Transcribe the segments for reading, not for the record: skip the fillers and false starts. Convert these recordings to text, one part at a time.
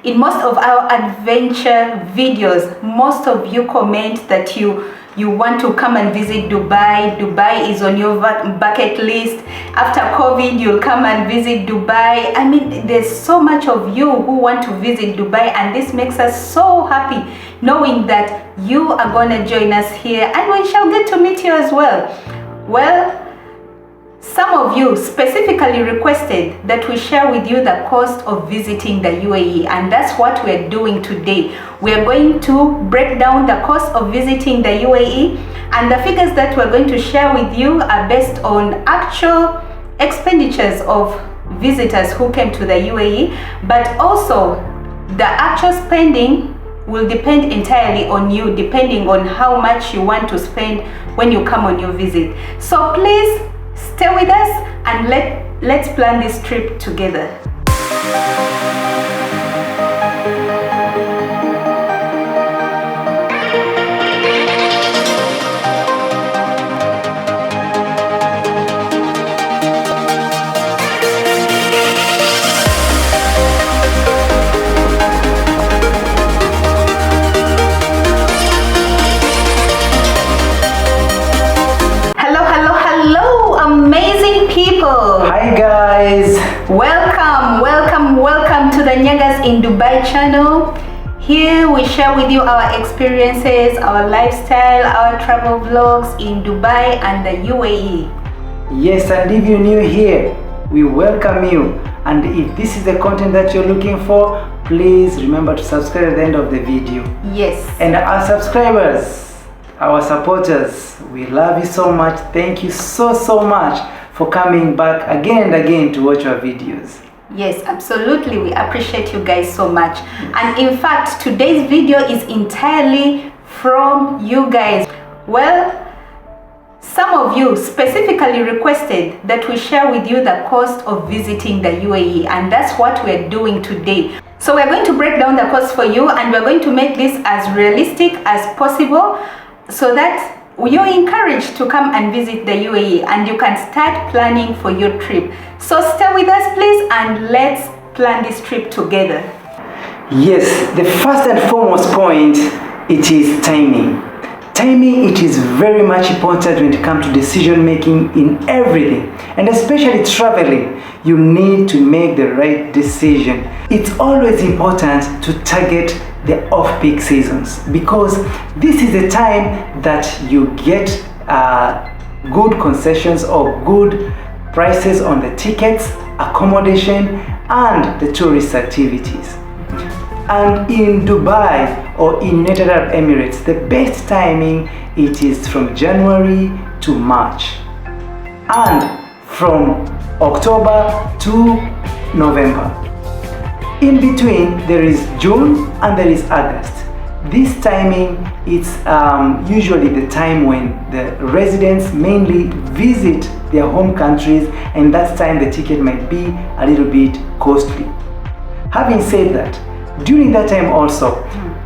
In most of our adventure videos, most of you comment that you want to come and visit Dubai. Dubai is on your bucket list. After COVID, you'll come and visit Dubai. I mean, there's so much of you who want to visit Dubai, and this makes us so happy knowing that you are going to join us here, and we shall get to meet you as well. Well, some of you specifically requested that we share with you the cost of visiting the UAE, and that's what we're doing today. We are going to break down the cost of visiting the UAE, and the figures that we're going to share with you are based on actual expenditures of visitors who came to the UAE, but also the actual spending will depend entirely on you, depending on how much you want to spend when you come on your visit. So please stay with us and let's plan this trip together. Amazing people. Hi guys. Welcome to the Nyagas in Dubai channel. Here we share with you our experiences, our lifestyle, our travel vlogs in Dubai and the UAE. Yes, and if you're new here, we welcome you. And if this is the content that you're looking for, please remember to subscribe at the end of the video. Yes. And our subscribers, our supporters, we love you so much. Thank you so much for coming back again and again to watch our videos. Yes, absolutely. We appreciate you guys so much. And in fact, today's video is entirely from you guys. Well, some of you specifically requested that we share with you the cost of visiting the UAE, and that's what we're doing today. So we're going to break down the cost for you, and we're going to make this as realistic as possible, so that you're encouraged to come and visit the UAE and you can start planning for your trip. So stay with us please, and let's plan this trip together. Yes, the first and foremost point, it is timing. Timing, it is very much important when it comes to decision making in everything, and especially traveling. You need to make the right decision. It's always important to target the off-peak seasons, because this is the time that you get good concessions or good prices on the tickets, accommodation, and the tourist activities. And in Dubai or in United Arab Emirates, the best timing, it is from January to March, and from October to November. In between, there is June and there is August. This timing, it's usually the time when the residents mainly visit their home countries, and that time the ticket might be a little bit costly. Having said that, during that time also,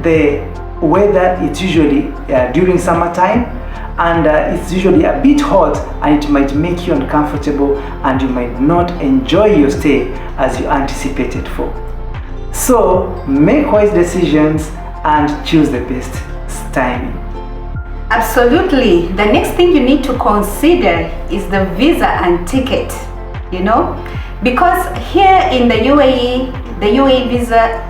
the weather, it's usually during summertime, and it's usually a bit hot, and it might make you uncomfortable, and you might not enjoy your stay as you anticipated for. So make wise decisions and choose the best timing. Absolutely. The next thing you need to consider is the visa and ticket, because here in the UAE visa,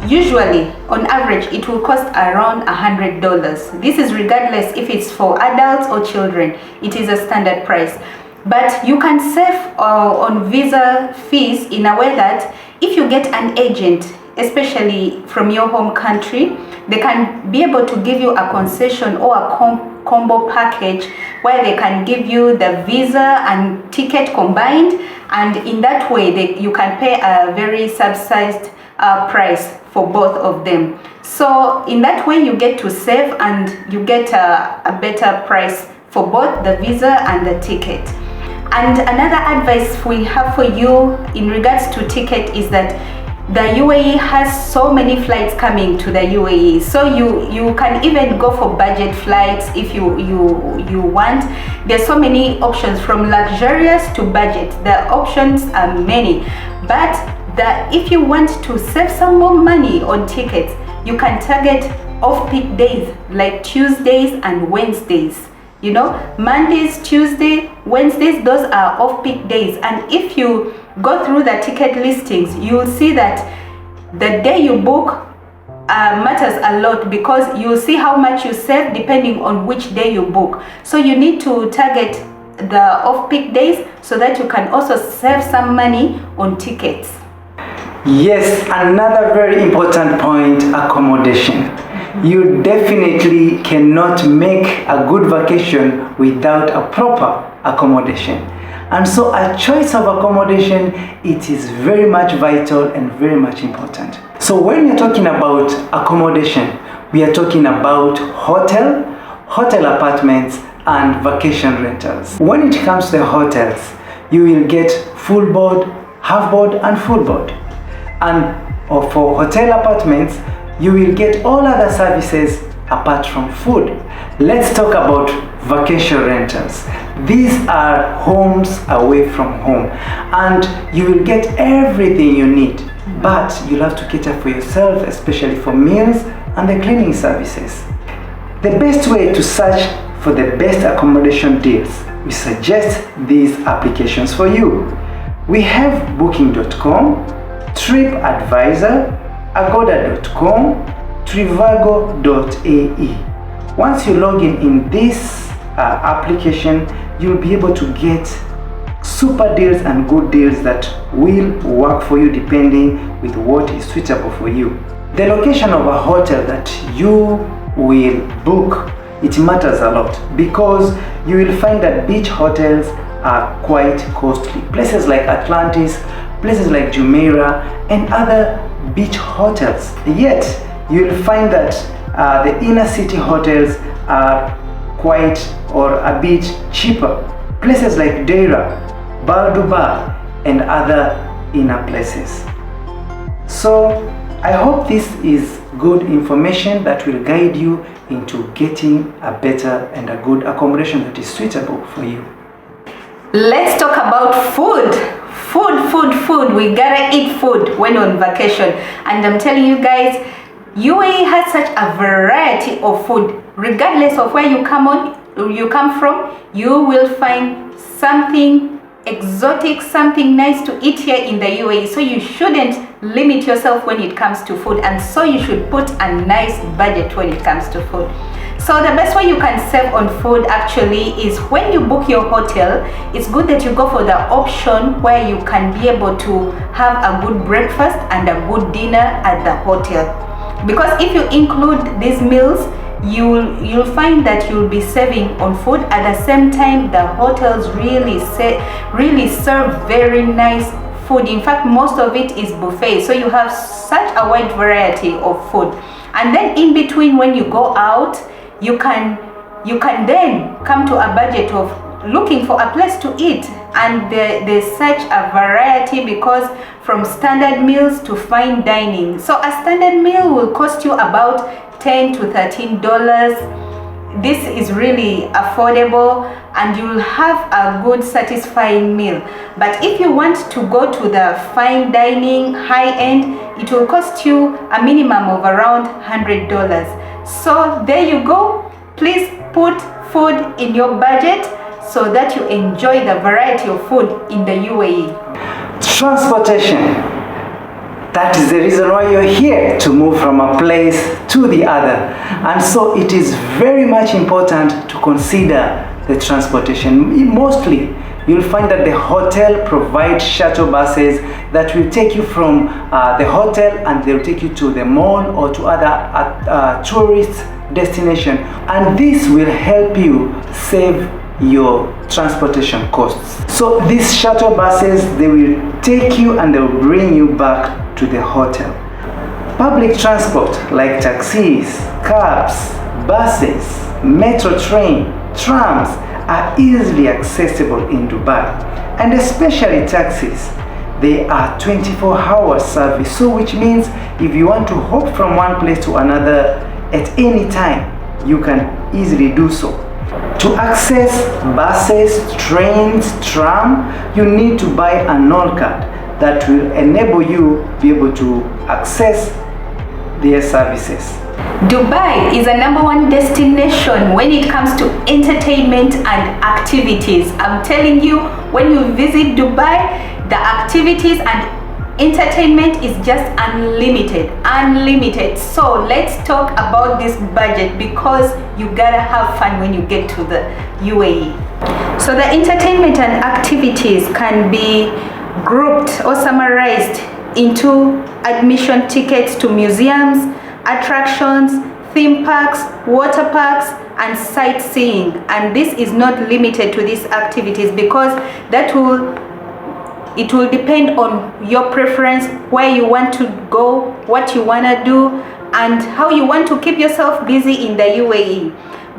usually on average it will cost around $100. This is regardless if it's for adults or children. It is a standard price. But you can save on visa fees in a way that if you get an agent, especially from your home country, they can be able to give you a concession or a combo package where they can give you the visa and ticket combined, and in that way you can pay a very subsidized price for both of them. So in that way you get to save, and you get a better price for both the visa and the ticket. And another advice we have for you in regards to ticket is that the UAE has so many flights coming to the UAE, so you can even go for budget flights if you want. There's so many options, from luxurious to budget. The options are many, but that if you want to save some more money on tickets, you can target off-peak days like Tuesdays and Wednesdays. You know, Mondays, Tuesday, Wednesdays, those are off-peak days. And if you go through the ticket listings, you will see that the day you book matters a lot, because you'll see how much you save depending on which day you book. So you need to target the off-peak days so that you can also save some money on tickets. Yes, another very important point, accommodation. You definitely cannot make a good vacation without a proper accommodation. And so a choice of accommodation, it is very much vital and very much important. So when you're talking about accommodation, we are talking about hotel apartments and vacation rentals. When it comes to the hotels, you will get full board, half board and full board. And for hotel apartments, you will get all other services apart from food. Let's talk about vacation rentals. These are homes away from home, and you will get everything you need, but you'll have to cater for yourself, especially for meals and the cleaning services. The best way to search for the best accommodation deals, we suggest these applications for you. We have booking.com, TripAdvisor, agoda.com, trivago.ae. Once you log in this application, you'll be able to get super deals and good deals that will work for you depending with what is suitable for you. The location of a hotel that you will book, it matters a lot, because you will find that beach hotels are quite costly. Places like Atlantis, places like Jumeirah and other beach hotels. Yet you will find that the inner city hotels are quite or a bit cheaper. Places like Deira, Dubai and other inner places. So I hope this is good information that will guide you into getting a better and a good accommodation that is suitable for you. Let's talk about food. Food. We gotta eat food when on vacation. And I'm telling you guys, UAE has such a variety of food. Regardless of where you come from, you will find something exotic, something nice to eat here in the UAE. So you shouldn't limit yourself when it comes to food, and so you should put a nice budget when it comes to food. So the best way you can save on food actually is when you book your hotel, it's good that you go for the option where you can be able to have a good breakfast and a good dinner at the hotel. Because if you include these meals, you'll find that you'll be saving on food. At the same time, the hotels really serve very nice food. In fact, most of it is buffet, so you have such a wide variety of food. And then in between, when you go out, you can then come to a budget of looking for a place to eat, and there's such a variety, because from standard meals to fine dining. So a standard meal will cost you about $10 to $13. This is really affordable, and you'll have a good satisfying meal. But if you want to go to the fine dining high end, it will cost you a minimum of around $100. So there you go. Please put food in your budget so that you enjoy the variety of food in the UAE. Transportation. That is the reason why you're here, to move from a place to the other. And so it is very much important to consider the transportation. Mostly, you'll find that the hotel provides shuttle buses that will take you from the hotel, and they'll take you to the mall or to other tourist destination. And this will help you save your transportation costs. So these shuttle buses, they will take you and they will bring you back to the hotel. Public transport like taxis, cabs, buses, metro train, trams are easily accessible in Dubai, and especially taxis. They are 24-hour service, so which means if you want to hop from one place to another at any time, you can easily do so. To access buses, trains, tram, you need to buy a NOL card. that will enable you be able to access their services. Dubai is a #1 destination when it comes to entertainment and activities. I'm telling you, when you visit Dubai, the activities and entertainment is just unlimited. So let's talk about this budget, because you gotta have fun when you get to the UAE. So the entertainment and activities can be grouped or summarized into admission tickets to museums, attractions, theme parks, water parks, and sightseeing. And this is not limited to these activities, because it will depend on your preference, where you want to go, what you want to do, and how you want to keep yourself busy in the UAE.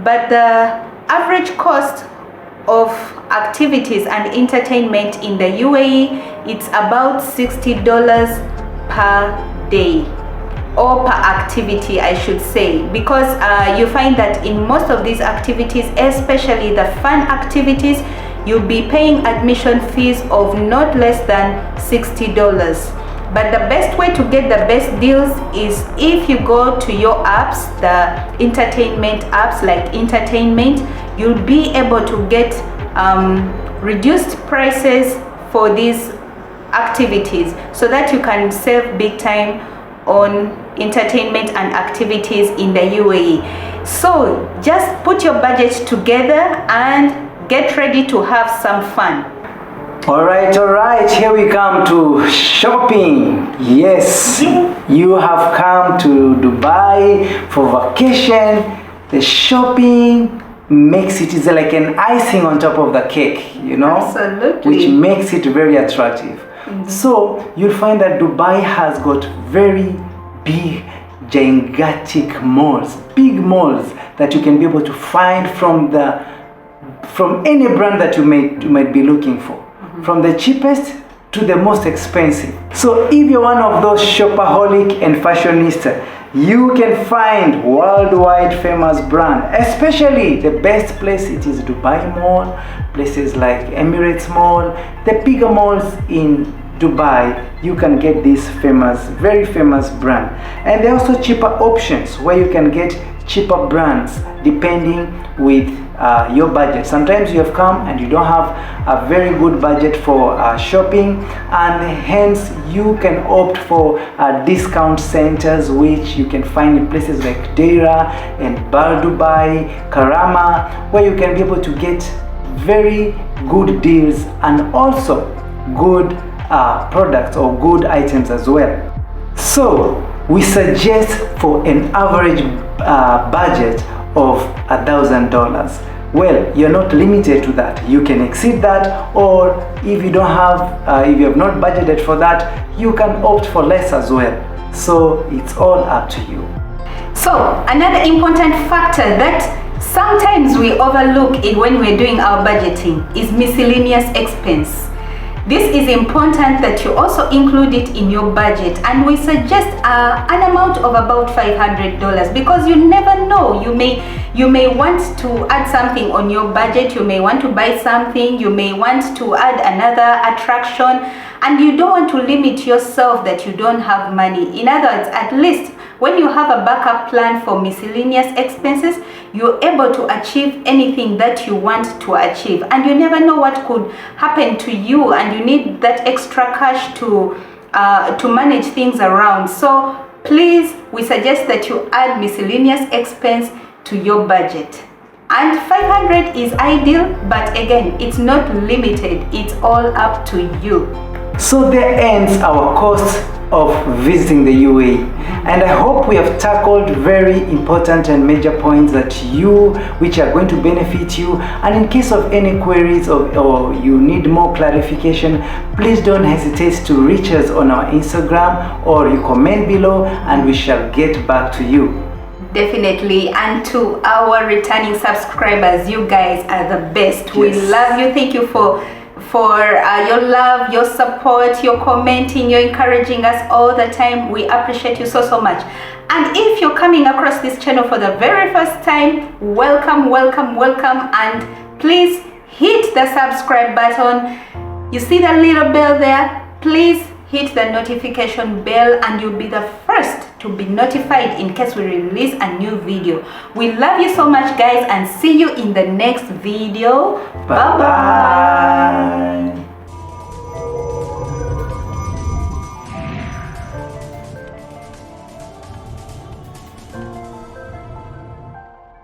But the average cost of activities and entertainment in the UAE, it's about $60 per day, or per activity, I should say, because you find that in most of these activities, especially the fun activities, you'll be paying admission fees of not less than $60. But the best way to get the best deals is if you go to your apps, the entertainment apps like Entertainment, you'll be able to get reduced prices for these activities, so that you can save big time on entertainment and activities in the UAE. So just put your budget together and get ready to have some fun. All right, here we come to shopping. Yes, you have come to Dubai for vacation. The shopping makes it is like an icing on top of the cake, you know. Absolutely. Which makes it very attractive. So you'll find that Dubai has got very big, gigantic malls, big malls that you can be able to find from any brand that you might be looking for, from the cheapest to the most expensive. So if you're one of those shopaholic and fashionista, you can find worldwide famous brand, especially the best place, it is Dubai Mall, places like Emirates Mall, the bigger malls in Dubai. You can get this very famous brand. And there are also cheaper options where you can get cheaper brands depending with your budget. Sometimes you have come and you don't have a very good budget for shopping, and hence you can opt for discount centers, which you can find in places like Deira and Bal Dubai, Karama, where you can be able to get very good deals and also good products or good items as well. So we suggest for an average budget of $1,000. Well, you're not limited to that. You can exceed that, or if you have not budgeted for that, you can opt for less as well. So it's all up to you. So another important factor that sometimes we overlook when we're doing our budgeting is miscellaneous expense. This is important that you also include it in your budget, and we suggest an amount of about $500, because you never know, you may want to add something on your budget, you may want to buy something, you may want to add another attraction, and you don't want to limit yourself that you don't have money. In other words, at least when you have a backup plan for miscellaneous expenses, you're able to achieve anything that you want to achieve, and you never know what could happen to you, and you need that extra cash to manage things around. So please, we suggest that you add miscellaneous expense to your budget. And 500 is ideal, but again, it's not limited. It's all up to you. So there ends our course of visiting the UAE, and I hope we have tackled very important and major points which are going to benefit you. And in case of any queries or you need more clarification, please don't hesitate to reach us on our Instagram, or you comment below and we shall get back to you. Definitely. And to our returning subscribers, you guys are the best. Yes. We love you. Thank you for your love, your support, your commenting, you're encouraging us all the time. We appreciate you so much. And if you're coming across this channel for the very first time, welcome, and please hit the subscribe button. You see the little bell there? Please hit the notification bell, and you'll be the first to be notified in case we release a new video. We love you so much, guys, and see you in the next video. Bye bye.